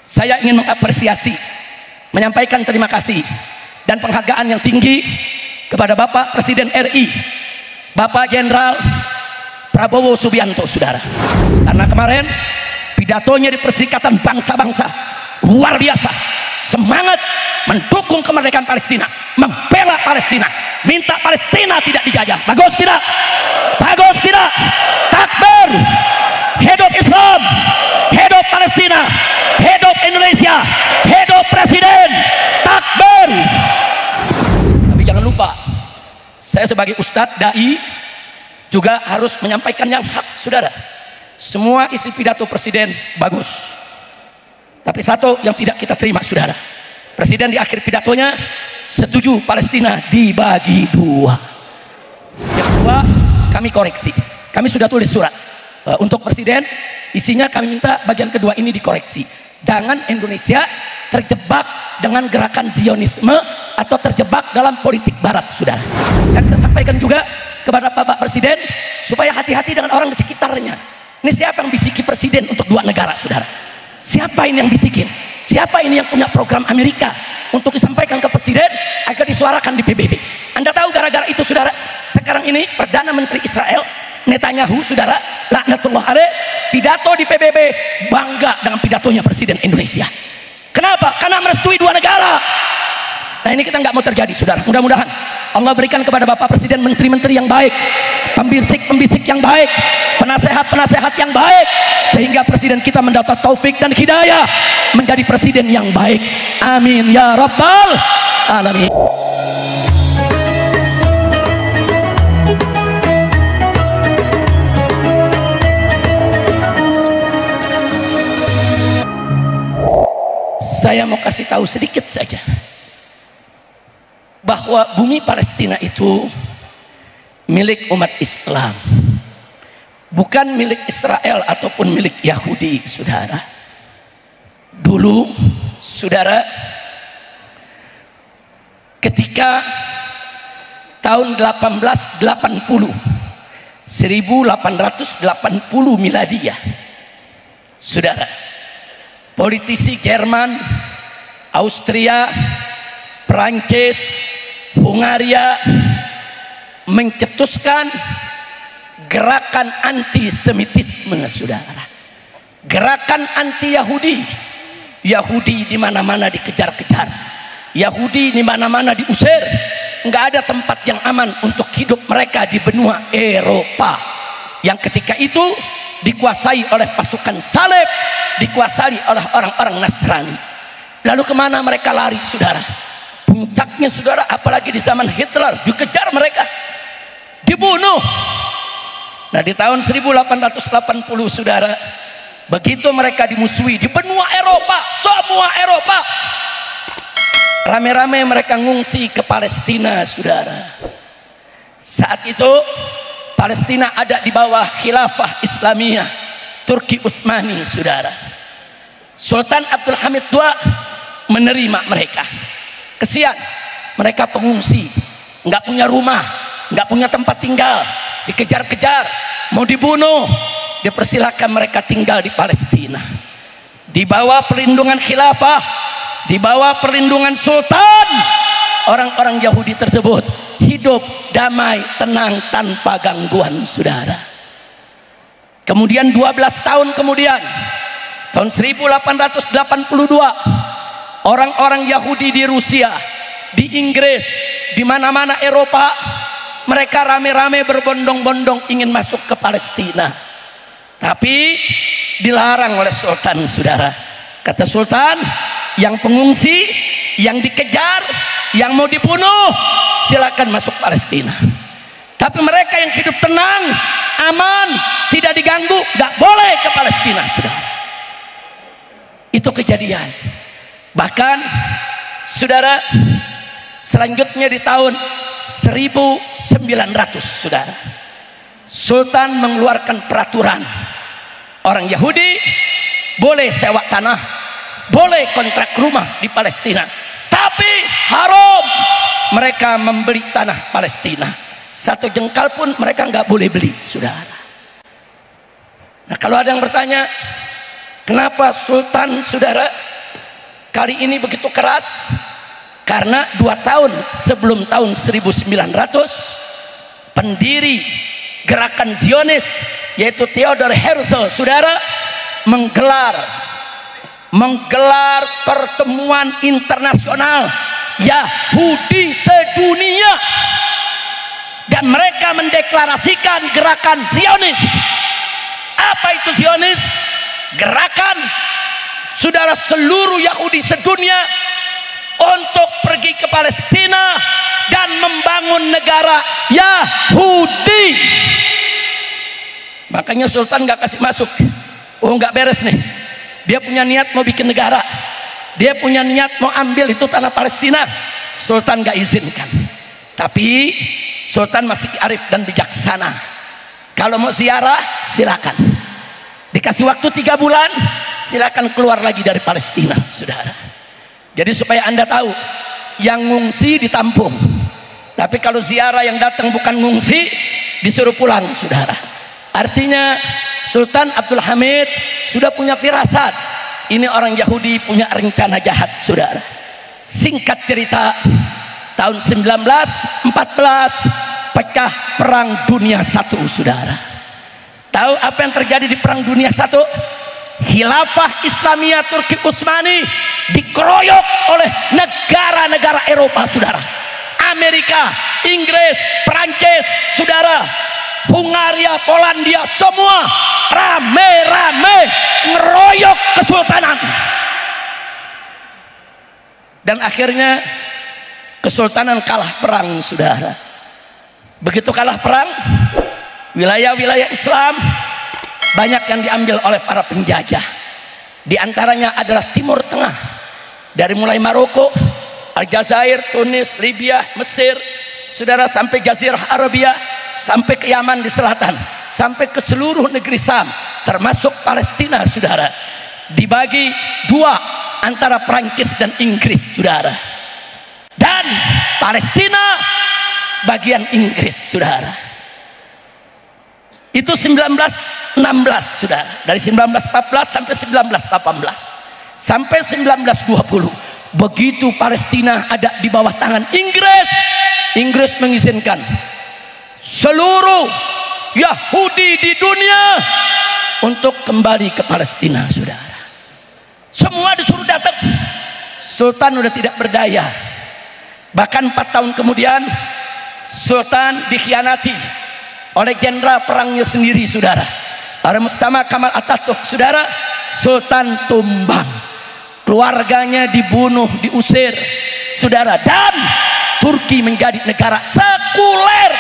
Saya ingin mengapresiasi, menyampaikan terima kasih dan penghargaan yang tinggi kepada Bapak Presiden RI, Bapak Jenderal Prabowo Subianto, saudara. Karena kemarin pidatonya di Perserikatan Bangsa-Bangsa luar biasa, semangat mendukung kemerdekaan Palestina, membela Palestina, minta Palestina tidak dijajah. Bagus tidak? Bagus tidak? Takbir! Hidup Islam, hidup Palestina, hidup Indonesia, hidup Presiden. Takbir! Tapi jangan lupa, saya sebagai ustadz dai juga harus menyampaikan yang hak, saudara. Semua isi pidato presiden bagus, tapi satu yang tidak kita terima, saudara. Presiden di akhir pidatonya setuju Palestina dibagi dua. Yang kedua, kami koreksi, kami sudah tulis surat untuk presiden, isinya kami minta bagian kedua ini dikoreksi. Jangan Indonesia terjebak dengan gerakan Zionisme atau terjebak dalam politik barat, saudara. Dan saya sampaikan juga kepada Bapak Presiden supaya hati-hati dengan orang di sekitarnya. Ini siapa yang bisiki presiden untuk dua negara, saudara? Siapa ini yang bisikin? Siapa ini yang punya program Amerika untuk disampaikan ke presiden agar disuarakan di PBB? Anda tahu gara-gara itu, saudara, sekarang ini Perdana Menteri Israel Netanyahu, saudara, laknatullah alaih, pidato di PBB bangga dengan pidatonya presiden Indonesia. Kenapa? Karena merestui dua negara. Nah, ini kita nggak mau terjadi, saudara. Mudah-mudahan Allah berikan kepada Bapak Presiden menteri-menteri yang baik, pembisik-pembisik yang baik, penasehat-penasehat yang baik, sehingga presiden kita mendapat taufik dan hidayah menjadi presiden yang baik. Amin ya rabbal alamin. Saya mau kasih tahu sedikit saja bahwa bumi Palestina itu milik umat Islam, bukan milik Israel ataupun milik Yahudi, saudara. Dulu, saudara, ketika tahun 1880 Miladiyah, saudara, politisi Jerman, Austria, Perancis, Hungaria mencetuskan gerakan antisemitisme, saudara. Gerakan anti Yahudi. Yahudi di mana-mana dikejar-kejar. Yahudi di mana-mana diusir. Nggak ada tempat yang aman untuk hidup mereka di benua Eropa yang ketika itu dikuasai oleh pasukan salib, dikuasai oleh orang-orang Nasrani. Lalu kemana mereka lari, saudara? Puncaknya, saudara, apalagi di zaman Hitler, dikejar mereka, dibunuh. Nah, di tahun 1880, saudara, begitu mereka dimusuhi di benua Eropa, semua Eropa, rame-rame mereka ngungsi ke Palestina, saudara. Saat itu Palestina ada di bawah khilafah Islamiyah Turki Utsmani, saudara. Sultan Abdul Hamid II menerima mereka. Kesian, mereka pengungsi, nggak punya rumah, nggak punya tempat tinggal, dikejar-kejar, mau dibunuh. Dipersilahkan mereka tinggal di Palestina, di bawah perlindungan khilafah, di bawah perlindungan sultan. Orang-orang Yahudi tersebut hidup damai, tenang, tanpa gangguan, saudara. Kemudian 12 tahun kemudian, tahun 1882, orang-orang Yahudi di Rusia, di Inggris, di mana-mana Eropa, mereka rame-rame berbondong-bondong ingin masuk ke Palestina. Tapi dilarang oleh sultan, saudara. Kata sultan, yang pengungsi, yang dikejar, yang mau dibunuh, silakan masuk Palestina. Tapi mereka yang hidup tenang, aman, tidak diganggu, nggak boleh ke Palestina, saudara. Itu kejadian. Bahkan, saudara, selanjutnya di tahun 1900, saudara, sultan mengeluarkan peraturan, orang Yahudi boleh sewa tanah, boleh kontrak rumah di Palestina, tapi haram mereka membeli tanah Palestina. Satu jengkal pun mereka nggak boleh beli, saudara. Nah, kalau ada yang bertanya, kenapa sultan, saudara, kali ini begitu keras karena 2 tahun sebelum tahun 1900 pendiri gerakan Zionis yaitu Theodor Herzl, saudara, menggelar pertemuan internasional Yahudi sedunia, dan mereka mendeklarasikan gerakan Zionis. Apa itu Zionis? Gerakan, saudara, seluruh Yahudi sedunia untuk pergi ke Palestina dan membangun negara Yahudi. Makanya Sultan nggak kasih masuk. Oh, nggak beres nih. Dia punya niat mau bikin negara, dia punya niat mau ambil itu tanah Palestina. Sultan nggak izinkan. Tapi Sultan masih arif dan bijaksana. Kalau mau ziarah silakan, dikasih waktu 3 bulan, silakan keluar lagi dari Palestina, saudara. Jadi supaya Anda tahu, yang ngungsi ditampung, tapi kalau ziarah yang datang bukan ngungsi, disuruh pulang, saudara. Artinya Sultan Abdul Hamid sudah punya firasat, ini orang Yahudi punya rencana jahat, saudara. Singkat cerita, tahun 1914 pecah Perang Dunia I, saudara. Tahu apa yang terjadi di Perang Dunia I? Khilafah Islamiyah Turki Utsmani dikeroyok oleh negara-negara Eropa, saudara. Amerika, Inggris, Perancis, saudara, Hungaria, Polandia, semua rame-rame ngeroyok kesultanan. Dan akhirnya kesultanan kalah perang, saudara. Begitu kalah perang, wilayah-wilayah Islam banyak yang diambil oleh para penjajah. Di antaranya adalah Timur Tengah, dari mulai Maroko, Aljazair, Tunis, Libya, Mesir, saudara, sampai Jazirah Arabia, sampai ke Yaman di selatan, sampai ke seluruh negeri Sam, termasuk Palestina, saudara. Dibagi 2 antara Prancis dan Inggris, saudara. Dan Palestina bagian Inggris, saudara. Itu 1916, saudara. Dari 1914 sampai 1918 sampai 1920. Begitu Palestina ada di bawah tangan Inggris, Inggris mengizinkan seluruh Yahudi di dunia untuk kembali ke Palestina, saudara. Semua disuruh datang. Sultan udah tidak berdaya. Bahkan 4 tahun kemudian Sultan dikhianati oleh jenderal perangnya sendiri, saudara. Mustafa Kemal Atatürk, saudara. Sultan tumbang, keluarganya dibunuh, diusir, saudara. Dan Turki menjadi negara sekuler.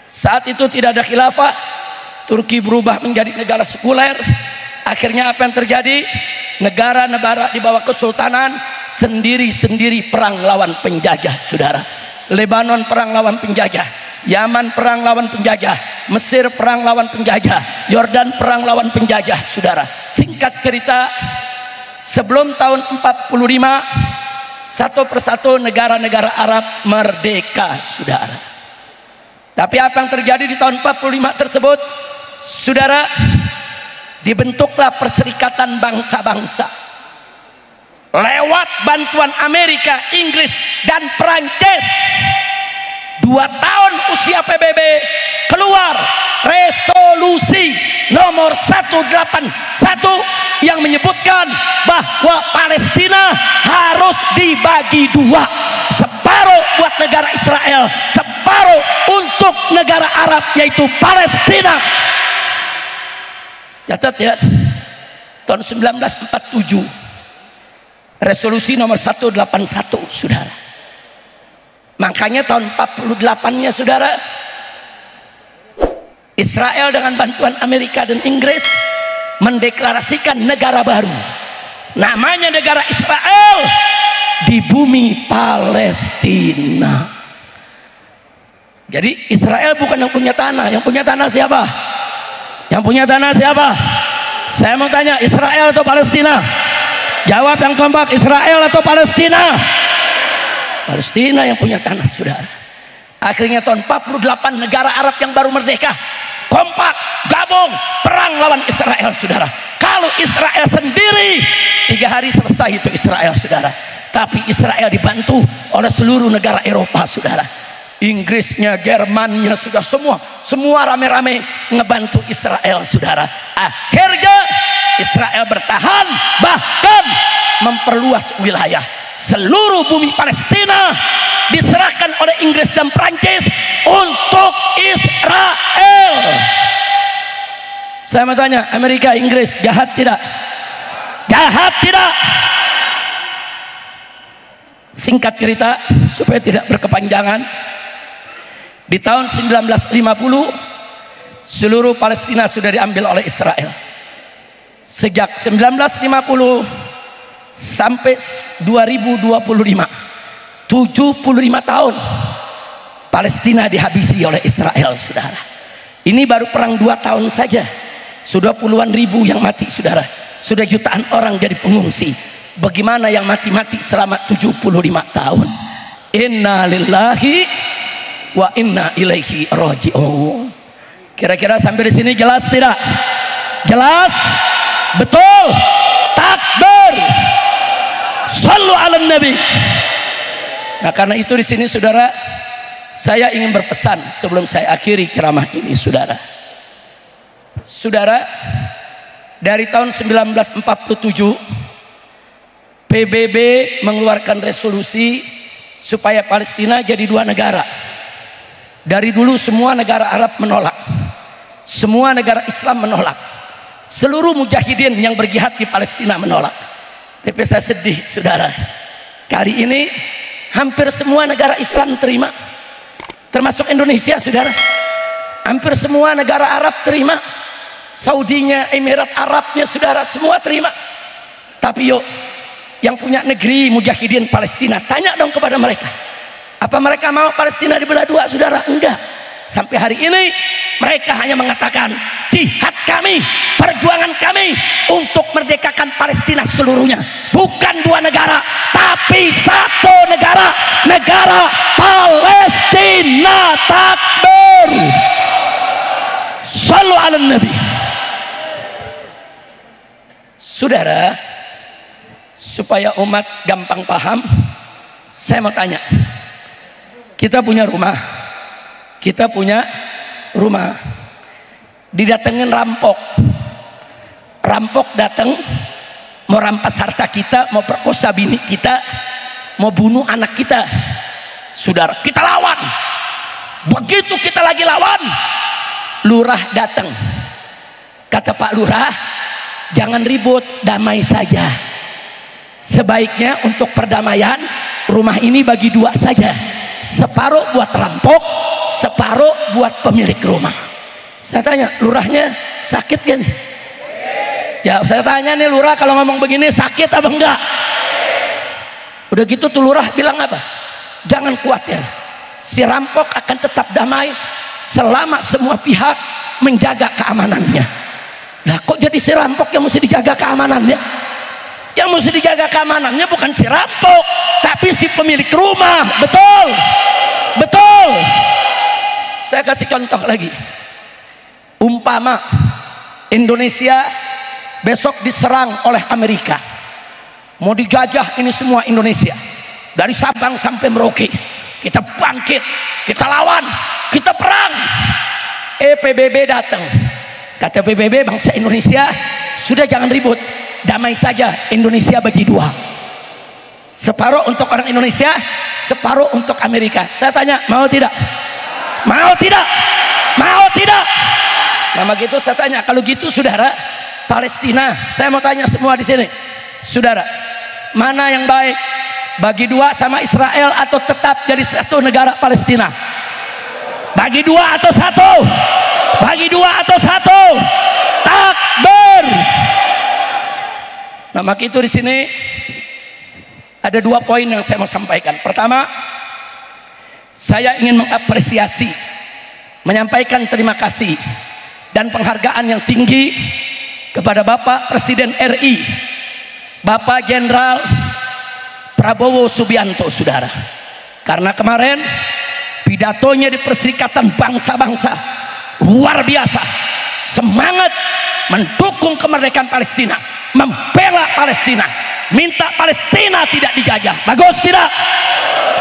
Saat itu tidak ada khilafah, Turki berubah menjadi negara sekuler. Akhirnya apa yang terjadi? Negara-negara di bawah kesultanan sendiri-sendiri perang lawan penjajah, saudara. Lebanon perang lawan penjajah, Yaman perang lawan penjajah, Mesir perang lawan penjajah, Yordan perang lawan penjajah, saudara. Singkat cerita, sebelum tahun 45 satu persatu negara-negara Arab merdeka, saudara. Tapi apa yang terjadi di tahun 45 tersebut, saudara? Dibentuklah Perserikatan Bangsa-Bangsa lewat bantuan Amerika, Inggris, dan Perancis. 2 tahun usia PBB keluar resolusi nomor 181 yang menyebutkan bahwa Palestina harus dibagi 2, separuh buat negara Israel, separuh untuk negara Arab yaitu Palestina. Catat ya, tahun 1947 resolusi nomor 181, saudara. Makanya tahun 48-nya, saudara, Israel dengan bantuan Amerika dan Inggris mendeklarasikan negara baru, namanya negara Israel di bumi Palestina. Jadi Israel bukan yang punya tanah. Yang punya tanah siapa? Yang punya tanah siapa? Saya mau tanya, Israel atau Palestina? Jawab yang kompak, Israel atau Palestina? Palestina yang punya tanah, saudara. Akhirnya tahun 48 negara Arab yang baru merdeka kompak, gabung, perang lawan Israel, saudara. Kalau Israel sendiri 3 hari selesai itu Israel, saudara. Tapi Israel dibantu oleh seluruh negara Eropa, saudara. Inggrisnya, Jermannya, sudah semua rame-rame ngebantu Israel, saudara. Akhirnya Israel bertahan, bahkan memperluas wilayah. Seluruh bumi Palestina diserahkan oleh Inggris dan Prancis untuk Israel. Saya mau tanya, Amerika, Inggris jahat tidak? Jahat tidak? Singkat cerita supaya tidak berkepanjangan, di tahun 1950 seluruh Palestina sudah diambil oleh Israel. Sejak 1950 sampai 2025, 75 tahun Palestina dihabisi oleh Israel, saudara. Ini baru perang 2 tahun saja sudah puluhan ribu yang mati, saudara. Sudah jutaan orang jadi pengungsi. Bagaimana yang mati-mati selama 75 tahun? Inna lillahi wa inna ilaihi raji'un. Kira-kira sampai di sini jelas tidak? Jelas? Betul? Takbir. Shallu ala nabi. Nah, karena itu di sini, saudara, saya ingin berpesan sebelum saya akhiri ceramah ini, saudara. Saudara, dari tahun 1947 PBB mengeluarkan resolusi supaya Palestina jadi 2 negara. Dari dulu semua negara Arab menolak, semua negara Islam menolak, seluruh mujahidin yang berjihad di Palestina menolak. Tapi saya sedih, saudara, kali ini hampir semua negara Islam terima, termasuk Indonesia, saudara. Hampir semua negara Arab terima, Saudinya, Emirat Arabnya, saudara, semua terima. Tapi yuk, yang punya negeri mujahidin Palestina, tanya dong kepada mereka, apa mereka mau Palestina dibelah 2, saudara? Enggak. Sampai hari ini mereka hanya mengatakan jihad kami, perjuangan kami untuk merdekakan Palestina seluruhnya, bukan 2 negara, tapi 1 negara, negara Palestina. Takbir. Shallu ala nabi. Saudara, supaya umat gampang paham, saya mau tanya, kita punya rumah, didatengin rampok datang mau rampas harta kita, mau perkosa bini kita, mau bunuh anak kita, saudara, kita lawan. Begitu kita lagi lawan, lurah datang, kata Pak Lurah, jangan ribut, damai saja. Sebaiknya untuk perdamaian rumah ini bagi 2 saja, separuh buat rampok, separuh buat pemilik rumah. Saya tanya, lurahnya sakit kan? Ya, saya tanya nih, lurah kalau ngomong begini sakit apa enggak? Udah gitu tuh lurah bilang apa? Jangan khawatir, si rampok akan tetap damai selama semua pihak menjaga keamanannya. Nah, kok jadi si rampok yang mesti dijaga keamanannya? Yang mesti dijaga keamanannya bukan si rampok, tapi si pemilik rumah. Betul? Betul. Saya kasih contoh lagi. Umpama Indonesia besok diserang oleh Amerika, mau dijajah ini semua Indonesia, dari Sabang sampai Merauke, kita bangkit, kita lawan, kita perang. PBB datang, kata PBB, bangsa Indonesia, sudah jangan ribut, damai saja, Indonesia bagi 2, separuh untuk orang Indonesia, separuh untuk Amerika. Saya tanya, mau tidak? Mau tidak? Mau tidak? Nah, begitu saya tanya, kalau gitu, saudara, Palestina, saya mau tanya semua di sini, saudara, mana yang baik, bagi 2 sama Israel atau tetap jadi 1 negara Palestina? Bagi 2 atau 1? Bagi 2 atau 1? Takbir. Nah, maka itu di sini ada 2 poin yang saya mau sampaikan. Pertama, saya ingin mengapresiasi, menyampaikan terima kasih dan penghargaan yang tinggi kepada Bapak Presiden RI, Bapak Jenderal Prabowo Subianto, saudara. Karena kemarin pidatonya di Perserikatan Bangsa-Bangsa luar biasa, semangat mendukung kemerdekaan Palestina, membela Palestina. minta Palestina tidak dijajah. Bagus tidak?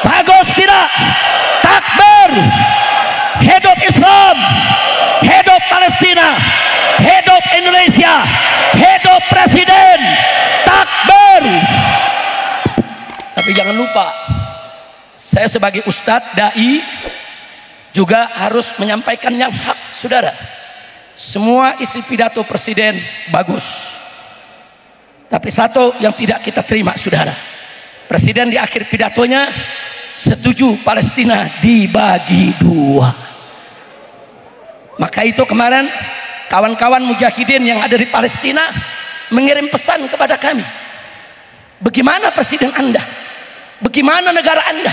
Bagus tidak? Takbir. Hidup Islam, hidup Palestina, hidup Indonesia, hidup Presiden. Takbir. Tapi jangan lupa, saya sebagai ustadz, dai, juga harus menyampaikan yang hak, saudara. Semua isi pidato presiden bagus, tapi satu yang tidak kita terima, saudara. Presiden di akhir pidatonya setuju Palestina dibagi dua. Maka itu kemarin kawan-kawan mujahidin yang ada di Palestina mengirim pesan kepada kami. Bagaimana presiden Anda? Bagaimana negara Anda?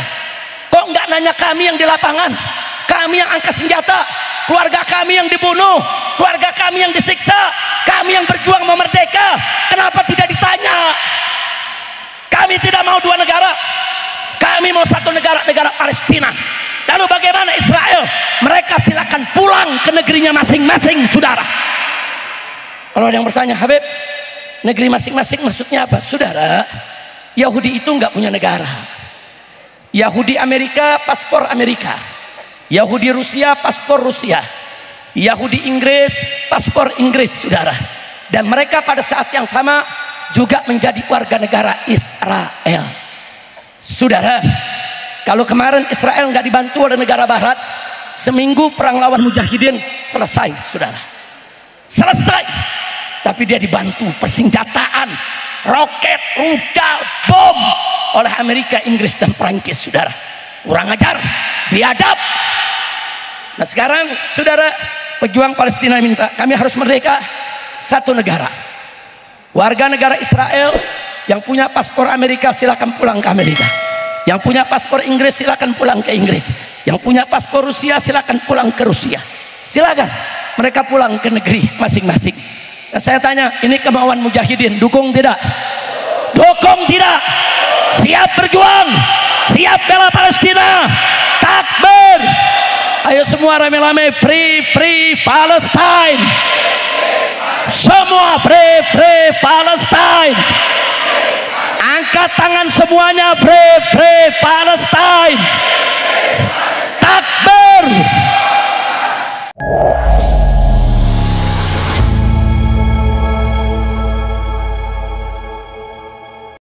Kok nggak nanya kami yang di lapangan? Kami yang angkat senjata, keluarga kami yang dibunuh, keluarga kami yang disiksa, kami yang berjuang mau merdeka. Kenapa tidak ditanya? Kami tidak mau dua negara, kami mau satu negara, negara Palestina. Lalu bagaimana Israel? Mereka silakan pulang ke negerinya masing-masing, saudara. Kalau ada yang bertanya, Habib, negeri masing-masing maksudnya apa? Saudara, Yahudi itu nggak punya negara. Yahudi Amerika, paspor Amerika. Yahudi Rusia, paspor Rusia. Yahudi Inggris, paspor Inggris, saudara. Dan mereka pada saat yang sama juga menjadi warga negara Israel. Saudara, kalau kemarin Israel nggak dibantu oleh negara Barat, seminggu perang lawan mujahidin selesai, saudara. Selesai. Tapi dia dibantu persenjataan, roket, rudal, bom oleh Amerika, Inggris, dan Prancis, saudara. Kurang ajar, biadab. Nah sekarang, saudara, pejuang Palestina minta kami harus merdeka, satu negara. Warga negara Israel yang punya paspor Amerika silakan pulang ke Amerika. Yang punya paspor Inggris silakan pulang ke Inggris. Yang punya paspor Rusia silakan pulang ke Rusia. Silakan mereka pulang ke negeri masing-masing. Nah, saya tanya, ini kemauan mujahidin, dukung tidak? Dukung tidak? Siap berjuang? Siap bela Palestina? Takbir! Ayo semua rame-rame, free free Palestine. Semua free free Palestine. Angkat tangan semuanya, free free Palestine.